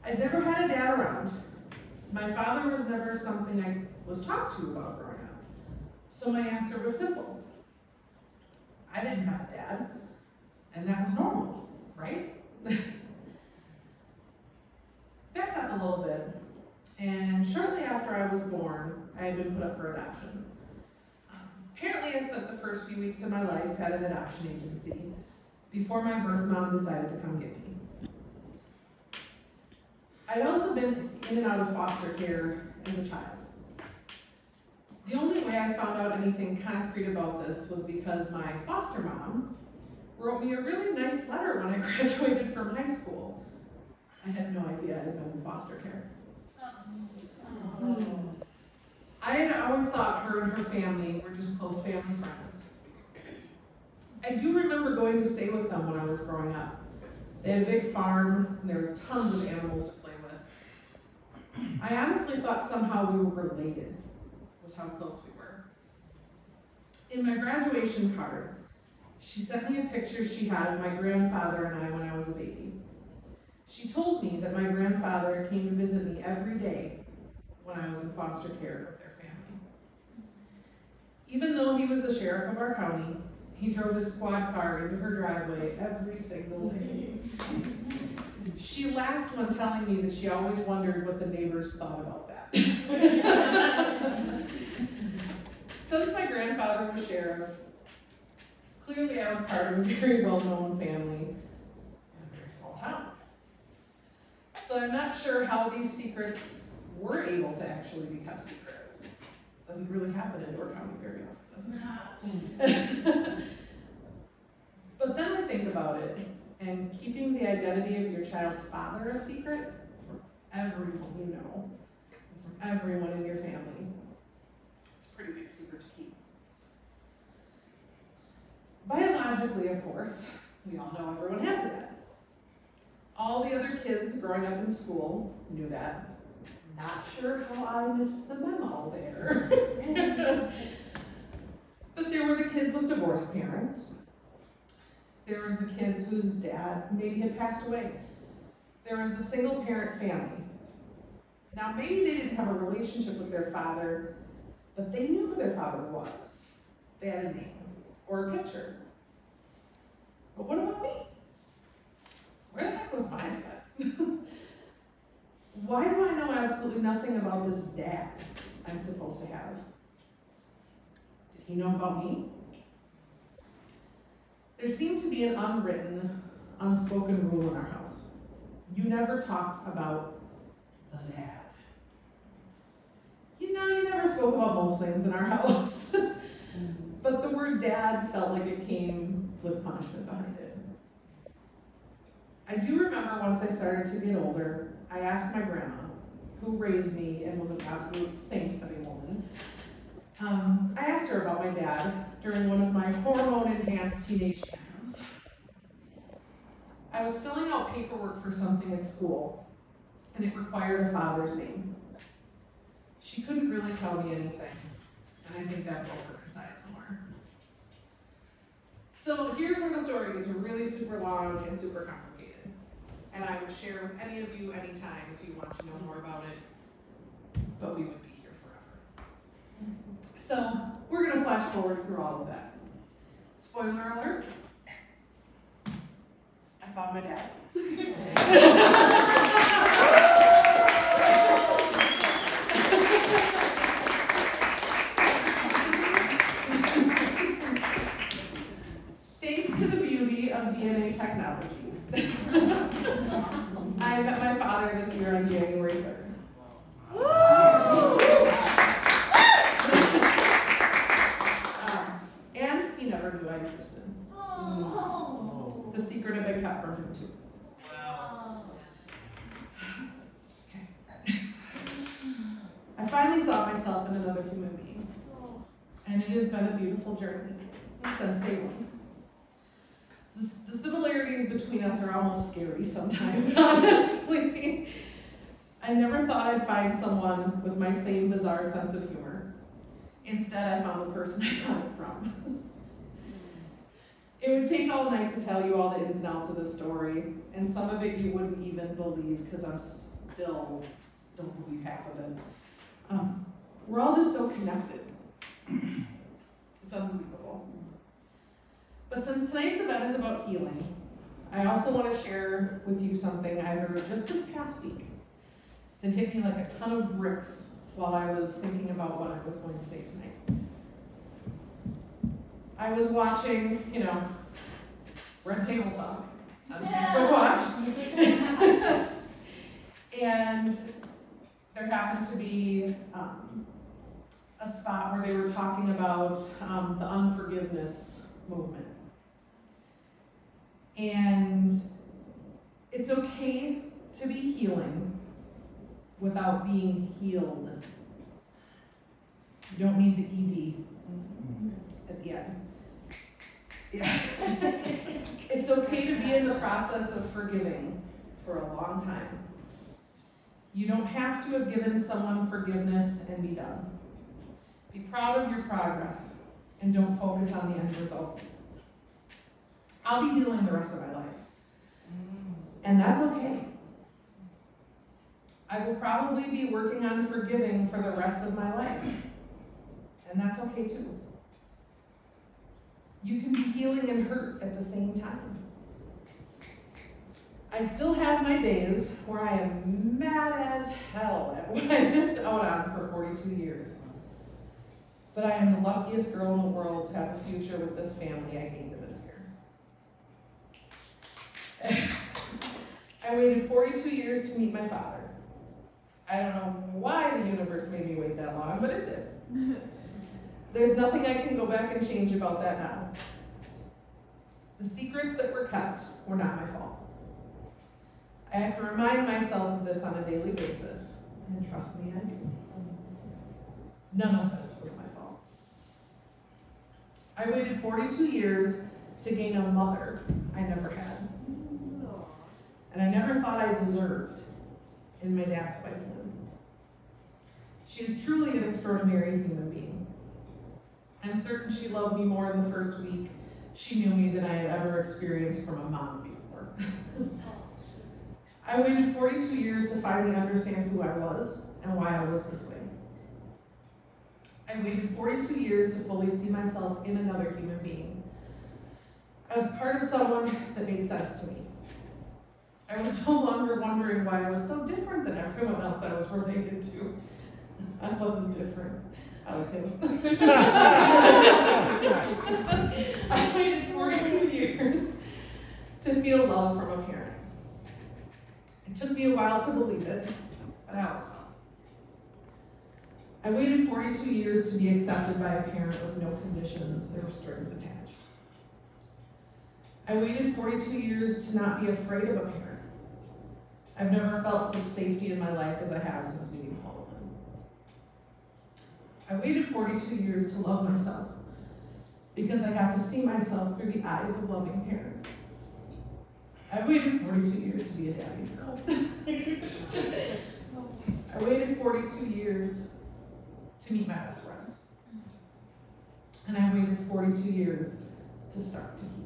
I'd never had a dad around. My father was never something I was talked to about growing up. So my answer was simple. I didn't have a dad, and that was normal, right? Back up a little bit, and shortly after I was born, I had been put up for adoption. Apparently, I spent the first few weeks of my life at an adoption agency before my birth mom decided to come get me. I'd also been in and out of foster care as a child. The only way I found out anything concrete about this was because my foster mom wrote me a really nice letter when I graduated from high school. I had no idea I'd been in foster care. I had always thought her and her family were just close family friends. I do remember going to stay with them when I was growing up. They had a big farm, and there was tons of animals to play with. I honestly thought somehow we were related, was how close we were. In my graduation card, she sent me a picture she had of my grandfather and I when I was a baby. She told me that my grandfather came to visit me every day when I was in foster care with their family. Even though he was the sheriff of our county, he drove his squad car into her driveway every single day. She laughed when telling me that she always wondered what the neighbors thought about that. Since my grandfather was sheriff, clearly I was part of a very well-known family in a very small town. So I'm not sure how these secrets were able to actually become secrets. Doesn't really happen in Door County very often, does it? But then I think about it, and keeping the identity of your child's father a secret from everyone you know, and from everyone in your family, it's a pretty big secret to keep. Biologically, of course, we all know everyone has it. All the other kids growing up in school knew that. Not sure how I missed the memo there. But there were the kids with divorced parents. There was the kids whose dad maybe had passed away. There was the single parent family. Now maybe they didn't have a relationship with their father, but they knew who their father was. They had a name or a picture. But what about me? Where the heck was mine at? Why do I know absolutely nothing about this dad I'm supposed to have? Did he know about me? There seemed to be an unwritten, unspoken rule in our house. You never talked about the dad. You never spoke about most things in our house. But the word dad felt like it came with punishment behind it. I do remember once I started to get older, I asked my grandma, who raised me and was an absolute saint of a woman, I asked her about my dad during one of my hormone-enhanced teenage tantrums. I was filling out paperwork for something at school, and it required a father's name. She couldn't really tell me anything, and I think that broke her inside somewhere. So here's where the story gets really super long and super complicated. And I would share with any of you anytime if you want to know more about it, but we would be here forever. So we're going to flash forward through all of that. Spoiler alert, I found my dad. Thanks to the beauty of DNA technology, I met my father this year on January 3rd. And he never knew I existed. The secret had been kept from him too. Okay. I finally saw myself in another human being. And it has been a beautiful journey since day one. The similarities between us are almost scary sometimes, honestly. I never thought I'd find someone with my same bizarre sense of humor. Instead, I found the person I got it from. It would take all night to tell you all the ins and outs of this story, and some of it you wouldn't even believe because I'm still don't believe half of it. We're all just so connected. It's unbelievable. But since tonight's event is about healing, I also want to share with you something I heard just this past week that hit me like a ton of bricks while I was thinking about what I was going to say tonight. I was watching, Red Table Talk on Facebook Watch. And there happened to be a spot where they were talking about the unforgiveness movement. And it's okay to be healing without being healed. You don't need the ED at the end. Yeah. It's okay to be in the process of forgiving for a long time. You don't have to have given someone forgiveness and be done. Be proud of your progress and don't focus on the end result. I'll be healing the rest of my life. And that's okay. I will probably be working on forgiving for the rest of my life. And that's okay too. You can be healing and hurt at the same time. I still have my days where I am mad as hell at what I missed out on for 42 years. But I am the luckiest girl in the world to have a future with this family I came to this year. I waited 42 years to meet my father. I don't know why the universe made me wait that long, but it did. There's nothing I can go back and change about that now. The secrets that were kept were not my fault. I have to remind myself of this on a daily basis, and trust me, I do. None of this was my fault. I waited 42 years to gain a mother I never had. And I never thought I deserved in my dad's wife, Lynn. She is truly an extraordinary human being. I'm certain she loved me more in the first week she knew me than I had ever experienced from a mom before. I waited 42 years to finally understand who I was and why I was this way. I waited 42 years to fully see myself in another human being. I was part of someone that made sense to me. I was no longer wondering why I was so different than everyone else I was related to. I wasn't different. I was him. I waited 42 years to feel love from a parent. It took me a while to believe it, but I always felt it. I waited 42 years to be accepted by a parent with no conditions or strings attached. I waited 42 years to not be afraid of a parent. I've never felt such safety in my life as I have since meeting Holland. I waited 42 years to love myself because I got to see myself through the eyes of loving parents. I waited 42 years to be a daddy's girl. I waited 42 years to meet my best friend. And I waited 42 years to start to heal.